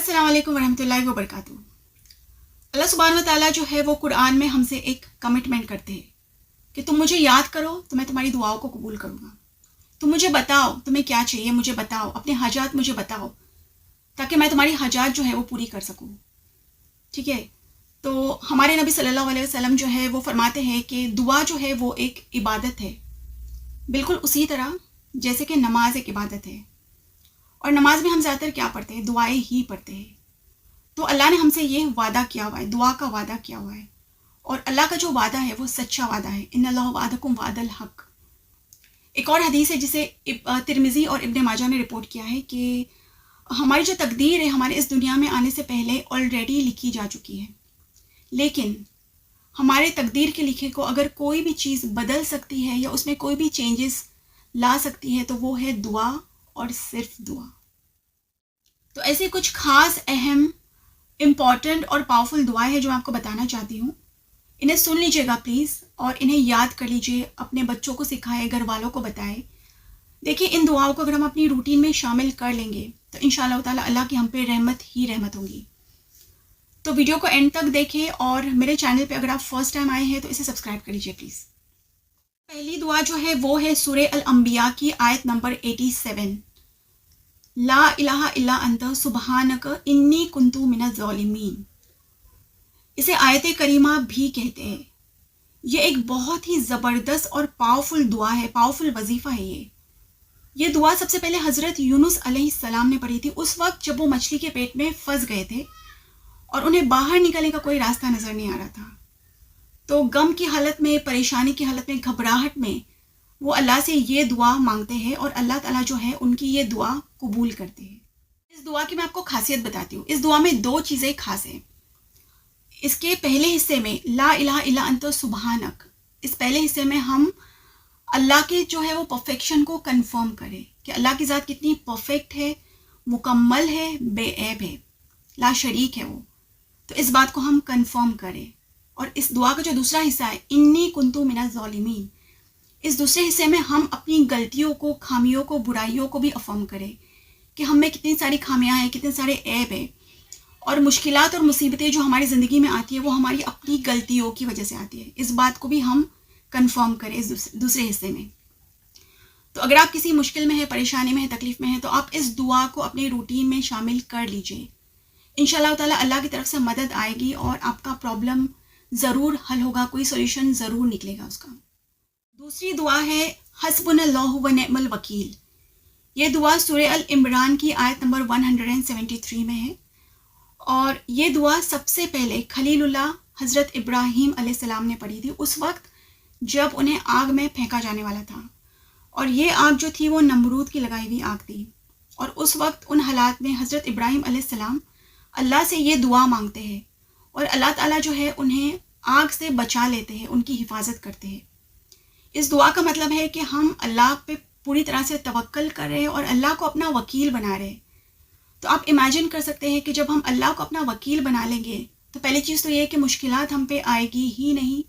अस्सलाम वालेकुम वरहमतुल्लाहि वबरकातुहू। अल्लाह सुब्हानहू व तआला जो है वो कुरान में हमसे एक कमिटमेंट करते हैं कि तुम मुझे याद करो तो मैं तुम्हारी दुआओं को कबूल करूँगा। तुम मुझे बताओ तुम्हें क्या चाहिए, मुझे बताओ, अपने हाजात मुझे बताओ ताकि मैं तुम्हारी हाजात जो है वो पूरी कर सकूँ। ठीक है, तो हमारे नबी सल्लल्लाहु अलैहि वसल्लम जो है वो फरमाते हैं कि दुआ जो है वो एक इबादत है, बिल्कुल उसी तरह जैसे कि नमाज एक इबादत है। और नमाज में हम ज़्यादातर क्या पढ़ते हैं? दुआएं ही पढ़ते हैं। तो अल्लाह ने हमसे ये वादा किया हुआ है, दुआ का वादा किया हुआ है, और अल्लाह का जो वादा है वो सच्चा वादा है। इन्नल्लाह वादकुम वादल हक। एक और हदीस है जिसे तिरमिज़ी और इब्न माजा ने रिपोर्ट किया है कि हमारी जो तकदीर है हमारे इस दुनिया में आने से पहले ऑलरेडी लिखी जा चुकी है, लेकिन हमारे तकदीर के लिखे को अगर कोई भी चीज़ बदल सकती है या उसमें कोई भी चेंजेस ला सकती है तो वो है दुआ, और सिर्फ दुआ। तो ऐसे कुछ खास अहम इम्पॉर्टेंट और पावरफुल दुआएं हैं जो मैं आपको बताना चाहती हूँ। इन्हें सुन लीजिएगा प्लीज़, और इन्हें याद कर लीजिए, अपने बच्चों को सिखाएं, घर वालों को बताएं। देखिए, इन दुआओं को अगर हम अपनी रूटीन में शामिल कर लेंगे तो इंशाअल्लाह ताला अल्लाह की हम पे रहमत ही रहमत होगी। तो वीडियो को एंड तक देखें, और मेरे चैनल पे अगर आप फर्स्ट टाइम आए हैं तो इसे सब्सक्राइब कर लीजिए प्लीज़। पहली दुआ जो है वो है सूरह अल अंबिया की आयत नंबर 87, ला इलाहा इल्ला अंत सुबहानक इन्नी कुन्तु मिनज़ ज़ालिमीन। इसे आयत करीमा भी कहते हैं। ये एक बहुत ही ज़बरदस्त और पावरफुल दुआ है, पावरफुल वजीफ़ा है। ये दुआ सबसे पहले हज़रत यूनुस अलैहिस्सलाम ने पढ़ी थी, उस वक्त जब वो मछली के पेट में फंस गए थे और उन्हें बाहर निकलने का कोई रास्ता नज़र नहीं आ रहा था। तो गम की हालत में, परेशानी की हालत में, घबराहट में वो अल्लाह से ये दुआ मांगते हैं, और अल्लाह ताला जो है उनकी ये दुआ कबूल करते हैं। इस दुआ की मैं आपको खासियत बताती हूँ। इस दुआ में दो चीज़ें खास हैं। इसके पहले हिस्से में ला इलाहा इल्ला अंत सुबहानक, इस पहले हिस्से में हम अल्लाह के जो है वो परफेक्शन को कंफर्म करें कि अल्लाह की ज़ात कितनी परफेक्ट है, मुकम्मल है, बेऐब है, ला शरीक है वो। तो इस बात को हम कंफर्म करें। और इस दुआ का जो दूसरा हिस्सा है, इन्नी कुन्तु मिनज़ ज़ालिमीन, इस दूसरे हिस्से में हम अपनी गलतियों को, खामियों को, बुराइयों को भी अफर्म करें कि हम में कितनी सारी खामियां हैं, कितने सारे ऐब हैं, और मुश्किलात और मुसीबतें जो हमारी ज़िंदगी में आती है वो हमारी अपनी गलतियों की वजह से आती है। इस बात को भी हम कंफर्म करें इस दूसरे हिस्से में। तो अगर आप किसी मुश्किल में है, परेशानी में है, तकलीफ़ में है, तो आप इस दुआ को अपने रूटीन में शामिल कर लीजिए। इंशाअल्लाह ताला अल्लाह की तरफ से मदद आएगी और आपका प्रॉब्लम ज़रूर हल होगा, कोई सोल्यूशन ज़रूर निकलेगा उसका। दूसरी दुआ है हस्बुनल्लाहु व निअमल वकील। ये दुआ सूरह अल इमरान की आयत नंबर 173 में है, और ये दुआ सबसे पहले खलीलुल्लाह हज़रत इब्राहीम अलैहिस्सलाम ने पढ़ी थी, उस वक्त जब उन्हें आग में फेंका जाने वाला था। और ये आग जो थी वो नमरूद की लगाई हुई आग थी, और उस वक्त उन हालात में हज़रत इब्राहीम अलैहिस्सलाम अल्लाह से ये दुआ मांगते हैं, और अल्लाह ताला जो है उन्हें आग से बचा लेते हैं, उनकी हिफाजत करते हैं। इस दुआ का मतलब है कि हम अल्लाह पे पूरी तरह से तवक्कल कर रहे हैं और अल्लाह को अपना वकील बना रहे हैं। तो आप इमेजिन कर सकते हैं कि जब हम अल्लाह को अपना वकील बना लेंगे तो पहली चीज़ तो ये है कि मुश्किलात हम पे आएगी ही नहीं,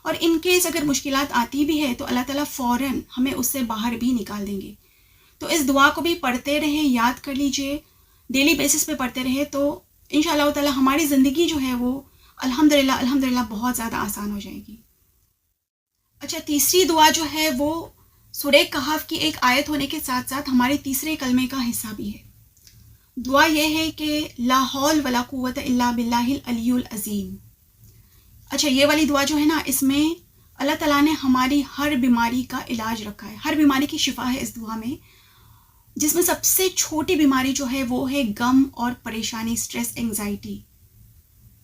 और इन केस अगर मुश्किलात आती भी है तो अल्लाह ताला फ़ौरन हमें उससे बाहर भी निकाल देंगे। तो इस दुआ को भी पढ़ते रहें, याद कर लीजिए, डेली बेसिस पे पढ़ते रहे, तो इंशाअल्लाह ताला हमारी ज़िंदगी जो है वो अल्हम्दुलिल्लाह अल्हम्दुलिल्लाह बहुत ज़्यादा आसान हो जाएगी। अच्छा, तीसरी दुआ जो है वो सूरह कहफ की एक आयत होने के साथ साथ हमारे तीसरे कलमे का हिस्सा भी है। दुआ यह है कि ला हौल वला कुव्वत इल्ला बिल्लाहिल अलियुल अज़ीम। अच्छा, ये वाली दुआ जो है ना, इसमें अल्लाह ताला ने हमारी हर बीमारी का इलाज रखा है, हर बीमारी की शिफा है इस दुआ में, जिसमें सबसे छोटी बीमारी जो है वो है गम और परेशानी, स्ट्रेस, एंग्जाइटी।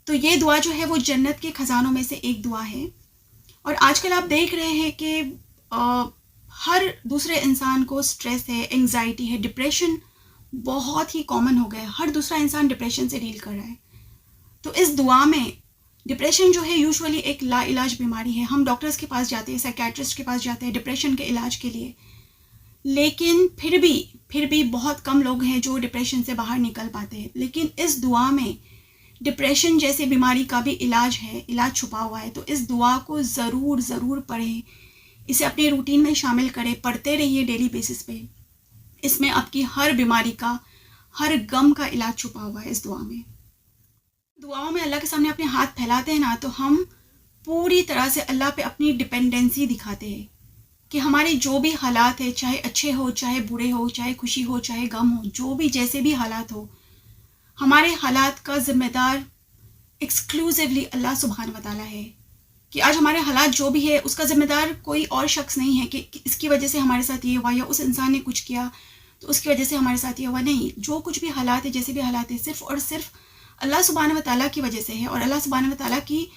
तो ये दुआ जो है वो जन्नत के ख़जानों में से एक दुआ है। और आजकल आप देख रहे हैं कि हर दूसरे इंसान को स्ट्रेस है, एंग्जाइटी है, डिप्रेशन बहुत ही कॉमन हो गया है। हर दूसरा इंसान डिप्रेशन से डील कर रहा है। तो इस दुआ में, डिप्रेशन जो है यूजुअली एक लाइलाज बीमारी है। हम डॉक्टर्स के पास जाते हैं, साइकेट्रिस्ट के पास जाते हैं डिप्रेशन के इलाज के लिए, लेकिन फिर भी बहुत कम लोग हैं जो डिप्रेशन से बाहर निकल पाते हैं। लेकिन इस दुआ में डिप्रेशन जैसे बीमारी का भी इलाज है, इलाज छुपा हुआ है। तो इस दुआ को ज़रूर पढ़ें, इसे अपने रूटीन में शामिल करें, पढ़ते रहिए डेली बेसिस पे। इसमें आपकी हर बीमारी का हर गम का इलाज छुपा हुआ है इस दुआ में। दुआओं में अल्लाह के सामने अपने हाथ फैलाते हैं ना, तो हम पूरी तरह से अल्लाह पे अपनी डिपेंडेंसी दिखाते हैं कि हमारे जो भी हालात है, चाहे अच्छे हो चाहे बुरे हो, चाहे खुशी हो चाहे गम हो, जो भी जैसे भी हालात हो, हमारे हालात का ज़िम्मेदार एक्सक्लूसिवली अल्लाह सुब्हान व तआला है। कि आज हमारे हालात जो भी है उसका ज़िम्मेदार कोई और शख्स नहीं है कि इसकी वजह से हमारे साथ ये हुआ या उस इंसान ने कुछ किया तो उसकी वजह से हमारे साथ ये हुआ। नहीं, जो कुछ भी हालात है, जैसे भी हालात है, सिर्फ़ और सिर्फ अल्लाह सुब्हान व तआला की वजह से है। और अल्लाह सुब्हान व तआला की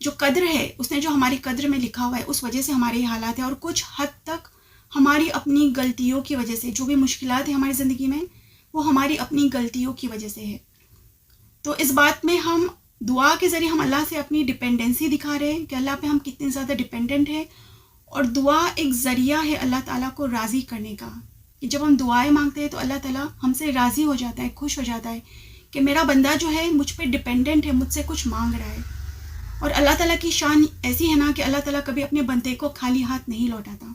जो कद्र है, उसने जो हमारी कद्र में लिखा हुआ है, उस वजह से हमारे ये हालात है। और कुछ हद तक हमारी अपनी गलतियों की वजह से जो भी मुश्किलात है हमारी ज़िंदगी में, वो हमारी अपनी गलतियों की वजह से है। तो इस बात में हम दुआ के ज़रिए हम अल्लाह से अपनी डिपेंडेंसी दिखा रहे हैं कि अल्लाह पे हम कितने ज़्यादा डिपेंडेंट हैं। और दुआ एक ज़रिया है अल्लाह ताला को राज़ी करने का, कि जब हम दुआएं मांगते हैं तो अल्लाह ताला हमसे राज़ी हो जाता है, खुश हो जाता है कि मेरा बंदा जो है मुझ पे डिपेंडेंट है, मुझसे कुछ मांग रहा है। और अल्लाह ताला की शान ऐसी है ना कि अल्लाह ताला कभी अपने बंदे को खाली हाथ नहीं लौटाता।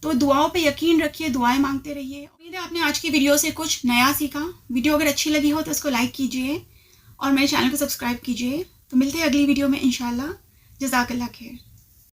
तो दुआओं पे यकीन रखिए, दुआएं मांगते रहिए। उम्मीद है आपने आज की वीडियो से कुछ नया सीखा। वीडियो अगर अच्छी लगी हो तो इसको लाइक कीजिए और मेरे चैनल को सब्सक्राइब कीजिए। तो मिलते हैं अगली वीडियो में इंशाल्लाह। जज़ाकल्लाह खैर।